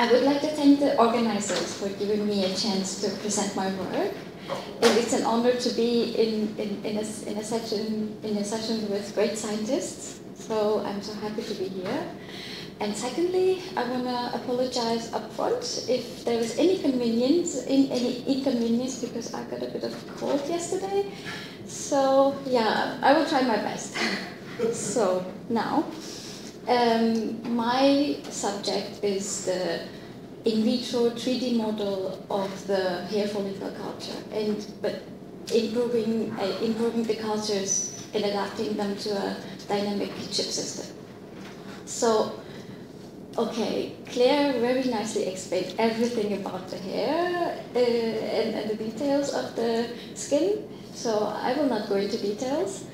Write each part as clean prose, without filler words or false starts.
I would like to thank the organizers for giving me a chance to present my work. And it's an honor to be in a session with great scientists. So I'm so happy to be here. And secondly, I want to apologize upfront if there is any inconvenience because I got a bit of a cold yesterday. So yeah, I will try my best. So now, my subject is the in vitro 3D model of the hair follicle culture, but improving the cultures and adapting them to a dynamic chip system. So, okay, Claire very nicely explained everything about the hair and the details of the skin. So I will not go into details.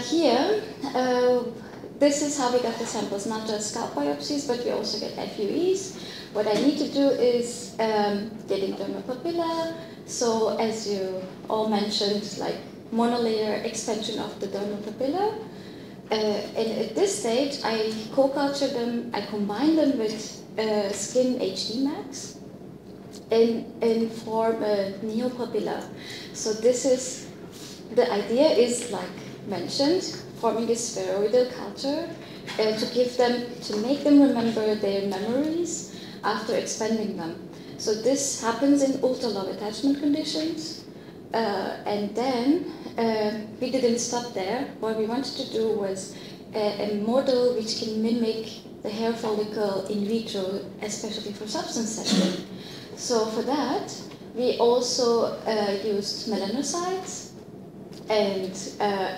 Here, this is how we got the samples, not just scalp biopsies, but we also get FUEs. What I need to do is getting dermal papilla. So as you all mentioned, like monolayer expansion of the dermal papilla. And at this stage, I co-culture them, I combine them with skin HD max and form a neopapillae. So this is, the idea is like mentioned, forming a spheroidal culture to make them remember their memories after expanding them. So this happens in ultra-low attachment conditions. And then we didn't stop there. What we wanted to do was a model which can mimic the hair follicle in vitro, especially for substance testing. So for that, we also used melanocytes and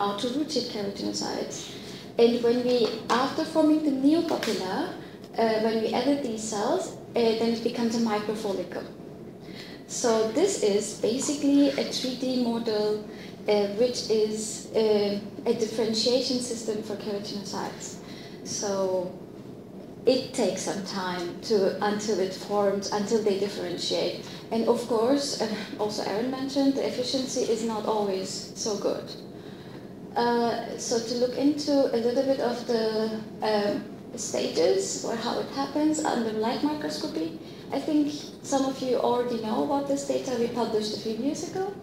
auto-rooted keratinocytes. And after forming the neopapillae, when we edit these cells, then it becomes a microfollicle. So this is basically a 3D model which is a differentiation system for keratinocytes. So it takes some time until it forms, until they differentiate. And of course, also Aaron mentioned, the efficiency is not always so good. So to look into a little bit of the stages or how it happens under light microscopy, I think some of you already know about this data we published a few years ago.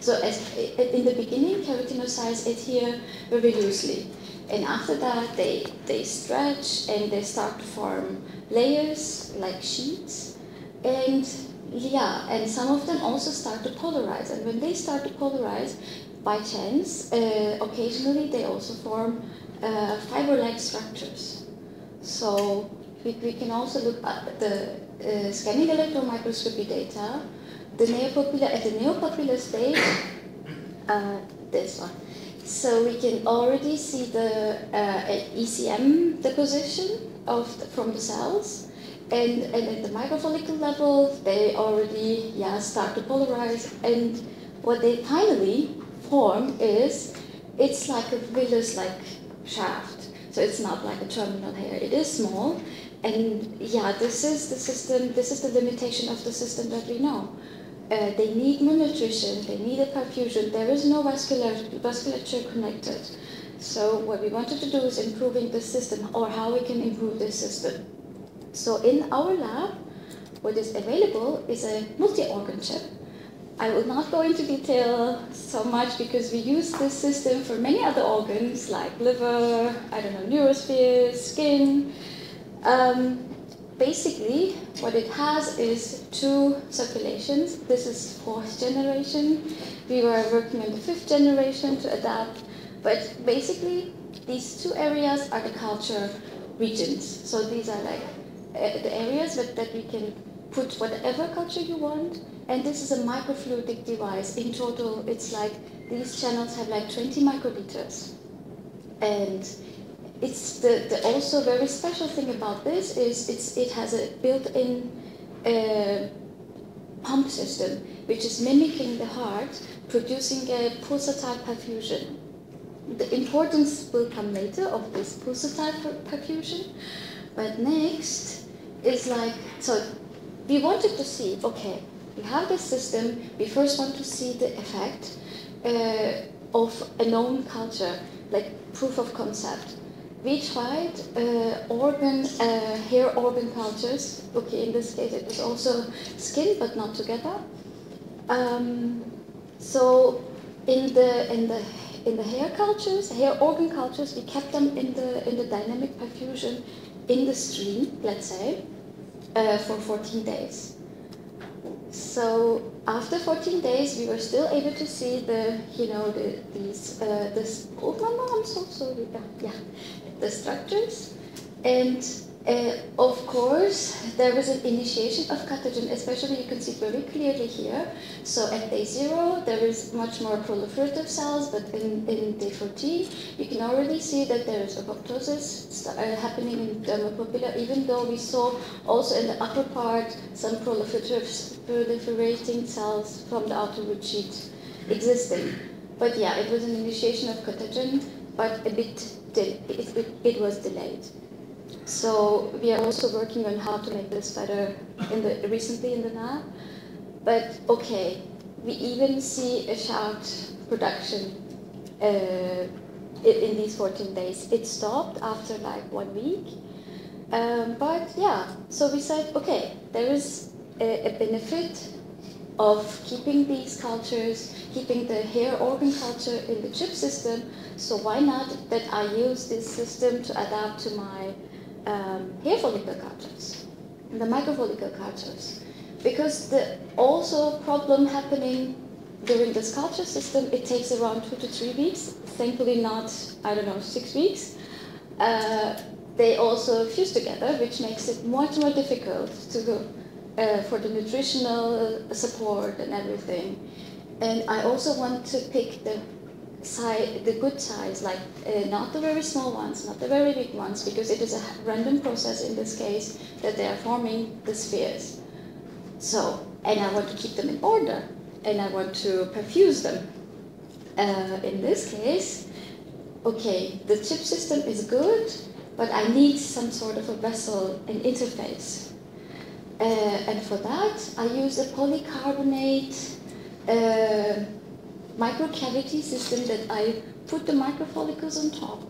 So in the beginning, keratinocytes adhere very loosely. And after that, they stretch and they start to form layers like sheets. And yeah, and some of them also start to polarize. And when they start to polarize, by chance, occasionally they also form fiber-like structures. So we can also look at the scanning electron microscopy data. The neopapilla at the neopapilla stage, this one. So we can already see the ECM deposition from the cells, and at the microfollicle level, they already start to polarize. And what they finally form it's like a villus-like shaft. So it's not like a terminal hair. It is small, and this is the system. This is the limitation of the system that we know. They need more nutrition. They need a perfusion. There is no vasculature connected. So what we wanted to do is improving the system, or how we can improve this system. So in our lab, what is available is a multi-organ chip. I will not go into detail so much because we use this system for many other organs like liver, neurospheres, skin. Basically, what it has is 2 circulations. This is 4th generation. We were working on the 5th generation to adapt. But basically, these 2 areas are the culture regions. So these are like the areas that we can put whatever culture you want. And this is a microfluidic device. In total, it's like these channels have like 20 microliters. And it's the also very special thing about this is it has a built-in pump system, which is mimicking the heart, producing a pulsatile perfusion. The importance will come later of this pulsatile perfusion. But next is like, so we wanted to see, okay, we have this system, we first want to see the effect of a known culture, like proof of concept. we tried hair organ cultures. Okay, in this case it was also skin, but not together. So in the hair cultures, hair organ cultures, we kept them in the dynamic perfusion in the stream, let's say, for 14 days. So after 14 days, we were still able to see oh no, I'm so sorry. Yeah, the structures, and of course there was an initiation of catagen. Especially, you can see very clearly here. So at day 0, there is much more proliferative cells, but in day 14, you can already see that there is apoptosis happening in dermal papilla. Even though we saw also in the upper part some proliferating cells from the outer root sheet existing. But yeah, it was an initiation of catagen, but it was delayed. So we are also working on how to make this better recently in the lab. But okay, we even see a shout production in these 14 days. It stopped after like 1 week. But yeah, so we said, okay, there is a benefit of keeping these cultures, keeping the hair organ culture in the chip system. So why not that I use this system to adapt to my hair follicle cultures, the microfollicle cultures? Because the also problem happening during this culture system, it takes around 2 to 3 weeks. Thankfully not, 6 weeks. They also fuse together, which makes it much more difficult to for the nutritional support and everything. And I also want to pick the good size, like not the very small ones, not the very big ones, because it is a random process in this case that they are forming the spheres. So, and I want to keep them in order, and I want to perfuse them. In this case, okay, the chip system is good, but I need some sort of a vessel, an interface. And for that, I use a polycarbonate microcavity system that I put the microfollicles on top.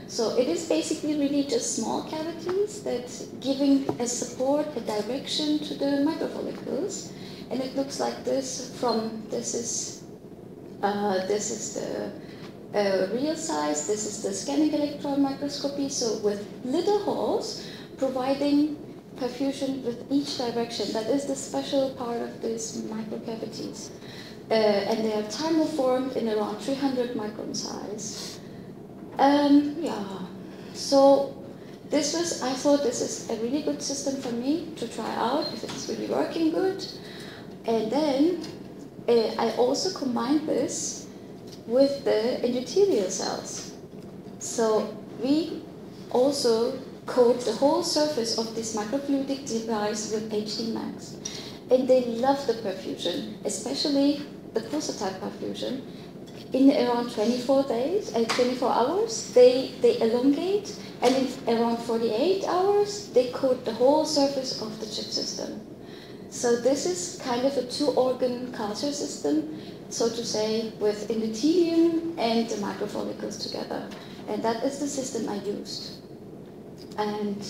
So it is basically really just small cavities that giving a support, a direction to the microfollicles. And it looks like this this is the real size, this is the scanning electron microscopy. So with little holes providing perfusion with each direction. That is the special part of these microcavities. And they are thermoformed in around 300 micron size. Yeah, so I thought this is a really good system for me to try out if it's really working good. And then I also combined this with the endothelial cells. So we also coat the whole surface of this microfluidic device with HD Max. And they love the perfusion, especially the pulsatile perfusion. In around 24 hours, they elongate, and in around 48 hours, they coat the whole surface of the chip system. So this is kind of a 2-organ culture system, so to say, with endothelium and the microfollicles together. And that is the system I used. And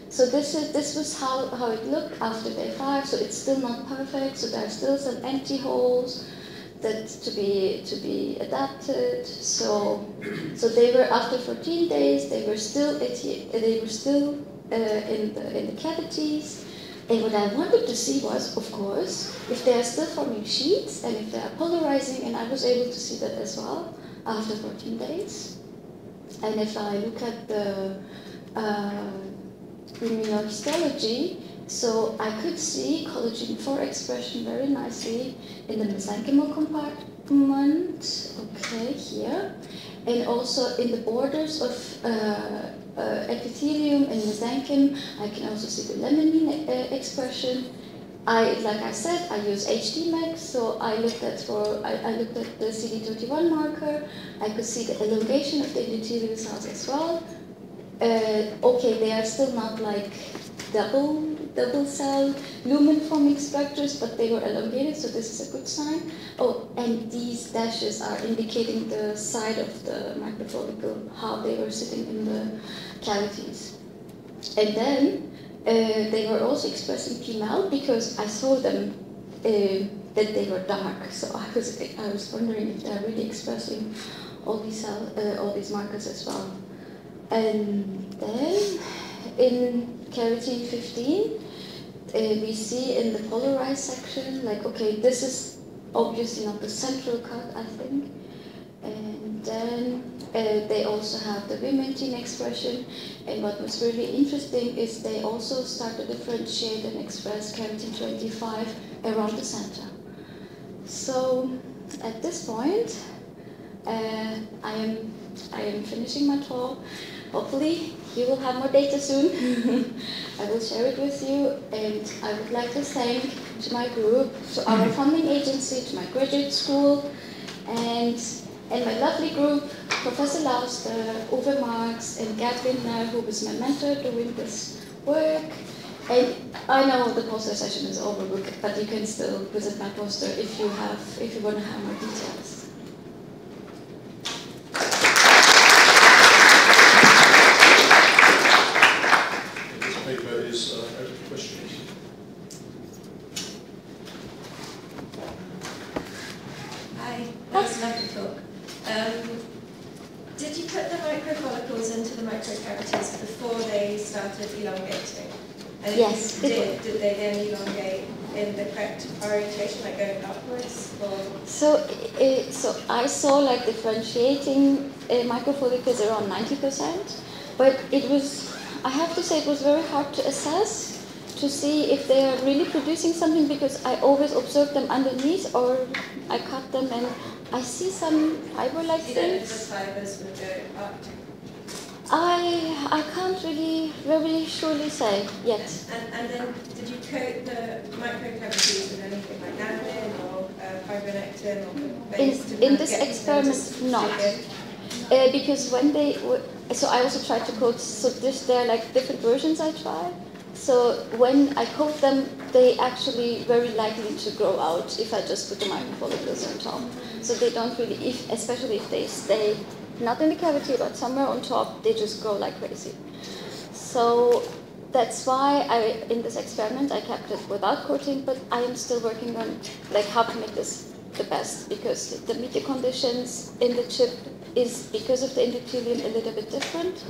so this was how it looked after day 5. So it's still not perfect. So there are still some empty holes that to be adapted. So they were after 14 days. They were still in the cavities. And what I wanted to see was, of course, if they are still forming sheets and if they are polarizing. And I was able to see that as well after 14 days. And if I look at the immunohistology, so I could see collagen 4 expression very nicely in the mesenchymal compartment, okay, here, and also in the borders of epithelium and mesenchyme. I can also see the laminine expression. Like I said, I use HD Max, so I looked at the CD31 marker. I could see the elongation of the endothelial cells as well. Okay, they are still not like double double cell lumen forming structures, but they were elongated, so this is a good sign. Oh, and these dashes are indicating the side of the microfollicle, how they were sitting in the cavities. And then they were also expressing PML because I saw them that they were dark. So I was wondering if they're really expressing all these markers as well. And then in keratin 15, we see in the polarized section, like, okay, this is obviously not the central cut, I think. And then they also have the vimentin expression. And what was really interesting is they also start to differentiate and express keratin 25 around the center. So at this point, I am finishing my talk. Hopefully, you will have more data soon. I will share it with you, and I would like to thank to my group, to our funding agency, to my graduate school, and my lovely group, Professor Lauster, Uwe Marx, and Gerd Lindner, who was my mentor doing this work. And I know the poster session is over, but you can still visit my poster if you want to have more details. Hi, that was a lovely talk. Did you put the microfollicles into the microcavities before they started elongating? And yes. Did they then elongate in the correct orientation, like going upwards? Or? So I saw like differentiating microfollicles around 90%, but it was, I have to say, it was very hard to assess to see if they are really producing something, because I always observe them underneath, or I cut them and I see some fiber-like things. The fibers would go up. I can't really very surely say yet. And then did you coat the microcavities with anything like laminate or fibronectin or base? In this experiment, not. Because when they were, so I also tried to coat, so there are like different versions I try. So when I coat them, they actually very likely to grow out if I just put the microfollicles on top. So they don't really, especially if they stay not in the cavity but somewhere on top, they just grow like crazy. So that's why in this experiment I kept it without coating, but I am still working on like how to make this the best, because the media conditions in the chip is, because of the endothelium, a little bit different.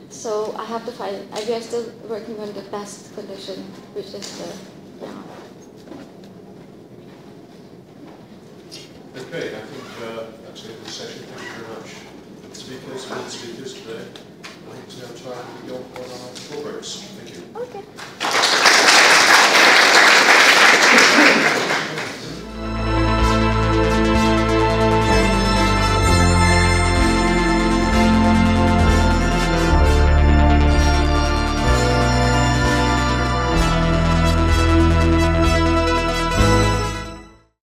So I have to find, we are still working on the best condition, which is the, yeah. Okay, I think that's the end of the session. Thank you very much for the speakers and the speakers today. I think it's now time to go on our talk breaks. Thank you.